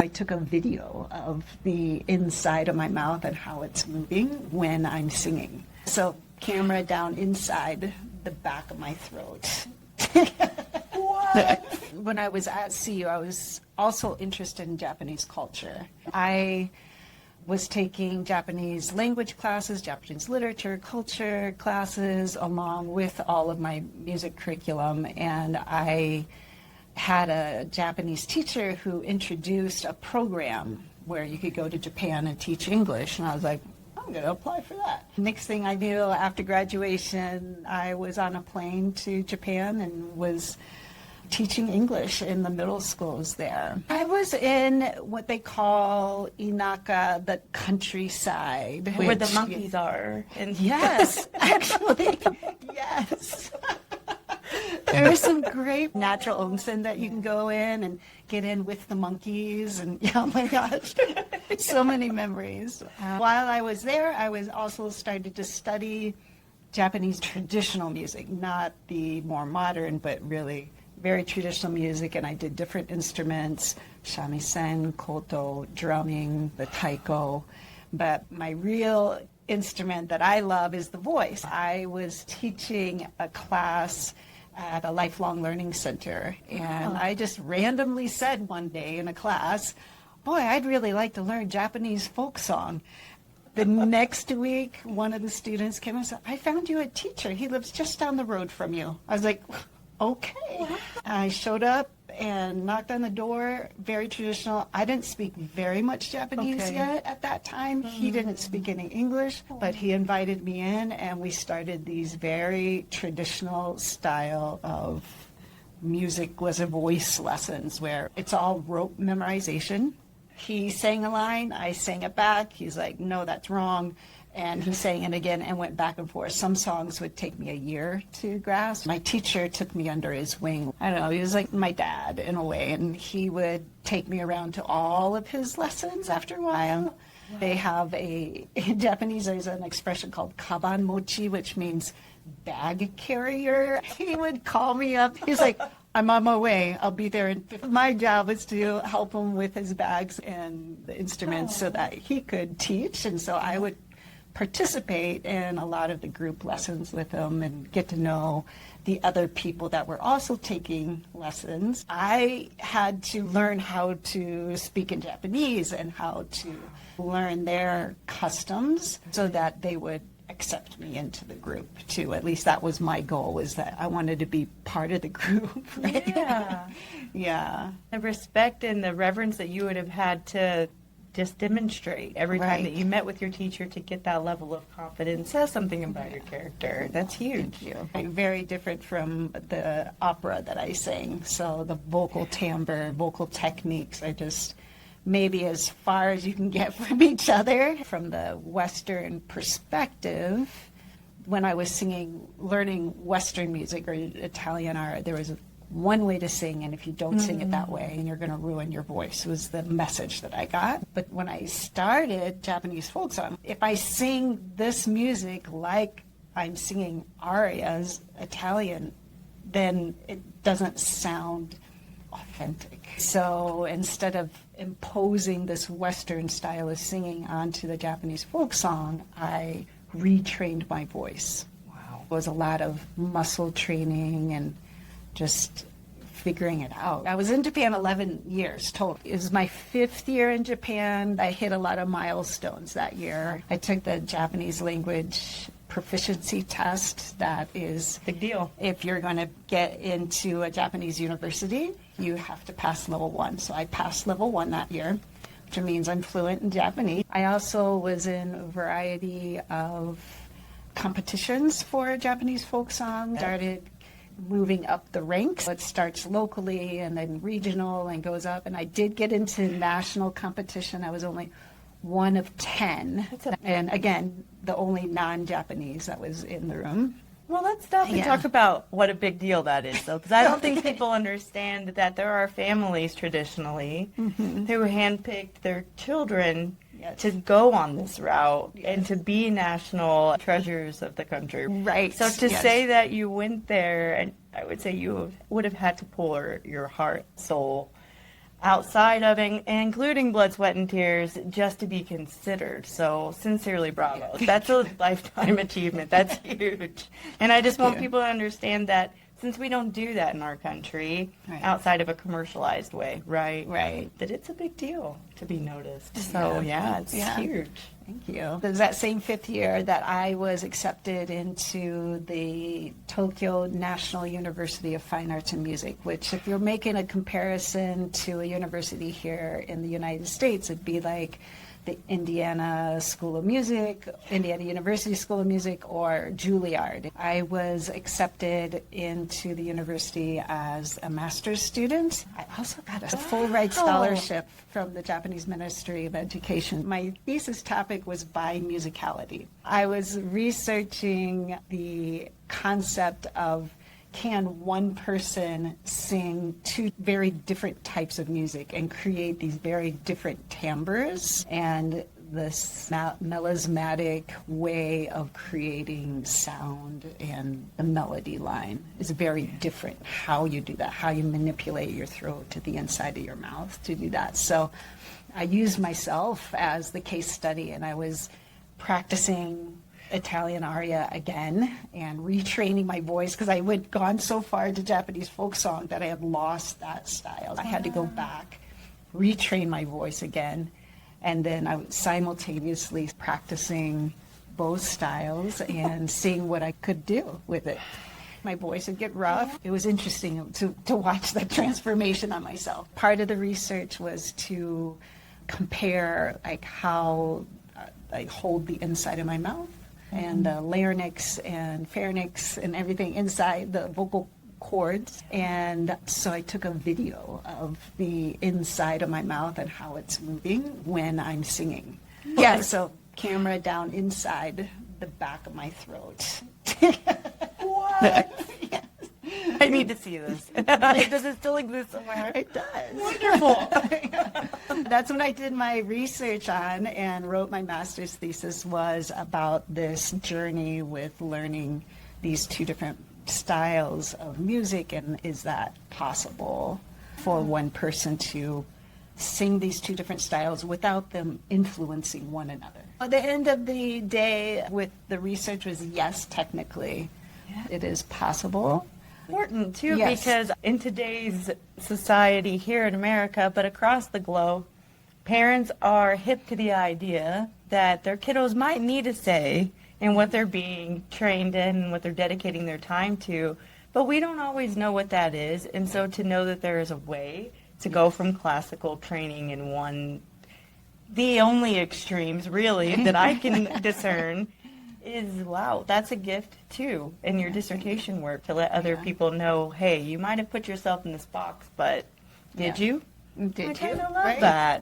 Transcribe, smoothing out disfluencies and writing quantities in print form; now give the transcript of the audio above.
I took a video of the inside of my mouth and how it's moving when I'm singing. So camera down inside the back of my throat. What? When I was at CU, I was also interested in Japanese culture. I was taking Japanese language classes, Japanese literature, culture classes, along with all of my music curriculum. And I had a Japanese teacher who introduced a program where you could go to Japan and teach English. And I was like, I'm going to apply for that. Next thing I knew, after graduation, I was on a plane to Japan and was teaching English in the middle schools there. I was in what they call Inaka, the countryside. Where the monkeys are. And yes, actually, yes. There's some great natural onsen that you can go in and get in with the monkeys, and oh my gosh, so many memories. While I was there, I was also started to study Japanese traditional music, not the more modern, but really very traditional music, and I did different instruments, shamisen, koto, drumming, the taiko, but my real instrument that I love is the voice. I was teaching a class at a lifelong learning center, and I just randomly said one day in a class, boy, I'd really like to learn Japanese folk song. The next week, one of the students came and said, I found you a teacher. He lives just down the road from you. I was like, okay. Wow. I showed up and knocked on the door, very traditional. I didn't speak very much Japanese yet at that time. He didn't speak any English, but he invited me in, and we started these very traditional style of music was a voice lessons where it's all rote memorization. He sang a line, I sang it back. He's like, no, that's wrong. And he sang it again and went back and forth. Some songs would take me a year to grasp. My teacher took me under his wing. I don't know, he was like my dad in a way, and he would take me around to all of his lessons after a while. Wow. They have in Japanese, there's an expression called Kabanmochi, which means bag carrier. He would call me up. He's like, I'm on my way. I'll be there. My job was to help him with his bags and the instruments so that he could teach. And so I would participate in a lot of the group lessons with him and get to know the other people that were also taking lessons. I had to learn how to speak in Japanese and how to learn their customs so that they would accept me into the group too. At least that was my goal, was that I wanted to be part of the group. Right? Yeah. Yeah. The respect and the reverence that you would have had to just demonstrate every time that you met with your teacher to get that level of confidence says something about your character. That's huge. Thank you. Very different from the opera that I sang. So the vocal timbre, vocal techniques are just maybe as far as you can get from each other. From the Western perspective, when I was learning Western music or Italian art, there was one way to sing, and if you don't sing it that way, and you're going to ruin your voice, was the message that I got. But when I started Japanese folk song, if I sing this music like I'm singing arias, Italian, then it doesn't sound authentic. So instead of imposing this Western style of singing onto the Japanese folk song, I retrained my voice. Wow. It was a lot of muscle training and just figuring it out. I was in Japan 11 years total. It was my 5th year in Japan. I hit a lot of milestones that year. I took the Japanese language proficiency test. That is big deal. If you're going to get into a Japanese university, you have to pass level 1. So I passed level 1 that year, which means I'm fluent in Japanese. I also was in a variety of competitions for Japanese folk song. Started moving up the ranks. It starts locally and then regional and goes up. And I did get into national competition. I was only one of 10. And again, the only non-Japanese that was in the room. Well, let's stop and talk about what a big deal that is, though, because I don't think people understand that there are families traditionally who handpicked their children to go on this route and to be national treasures of the country. Right. So to say that you went there, and I would say you would have had to pour your heart, soul, outside of and including blood, sweat, and tears, just to be considered. So sincerely, bravo. That's a lifetime achievement. That's huge. And I just want people to understand that since we don't do that in our country outside of a commercialized way, right, that it's a big deal to be noticed. So it's huge. Thank you. It was that same 5th year that I was accepted into the Tokyo National University of Fine Arts and Music, which if you're making a comparison to a university here in the United States, it'd be like the Indiana School of Music, Indiana University School of Music, or Juilliard. I was accepted into the university as a master's student. I also got a full ride scholarship from the Japanese Ministry of Education. My thesis topic was Bi-Musicality. I was researching the concept of can one person sing 2 very different types of music and create these very different timbres, and this melismatic way of creating sound and the melody line is very different. How you do that, how you manipulate your throat to the inside of your mouth to do that. So I used myself as the case study, and I was practicing Italian aria again and retraining my voice because I had gone so far into Japanese folk song that I had lost that style. I had to go back, retrain my voice again, and then I was simultaneously practicing both styles and seeing what I could do with it. My voice would get rough. It was interesting to watch that transformation on myself. Part of the research was to compare like how I hold the inside of my mouth and larynx and pharynx and everything inside the vocal cords. And so I took a video of the inside of my mouth and how it's moving when I'm singing. Yeah, so camera down inside the back of my throat. What? Yes. I need to see this. Does it still exist somewhere? It does. Wonderful. That's what I did my research on and wrote my master's thesis was about this journey with learning these 2 different styles of music, and is that possible for one person to sing these 2 different styles without them influencing one another? At the end of the day with the research was yes, technically it is possible. Important too, because in today's society here in America, but across the globe, parents are hip to the idea that their kiddos might need a say in what they're being trained in and what they're dedicating their time to, but we don't always know what that is. And so to know that there is a way to go from classical training in the only extremes really that I can discern is, wow, that's a gift too in your dissertation work, to let other people know, hey, you might have put yourself in this box, but did you? Did I you? kind of love that.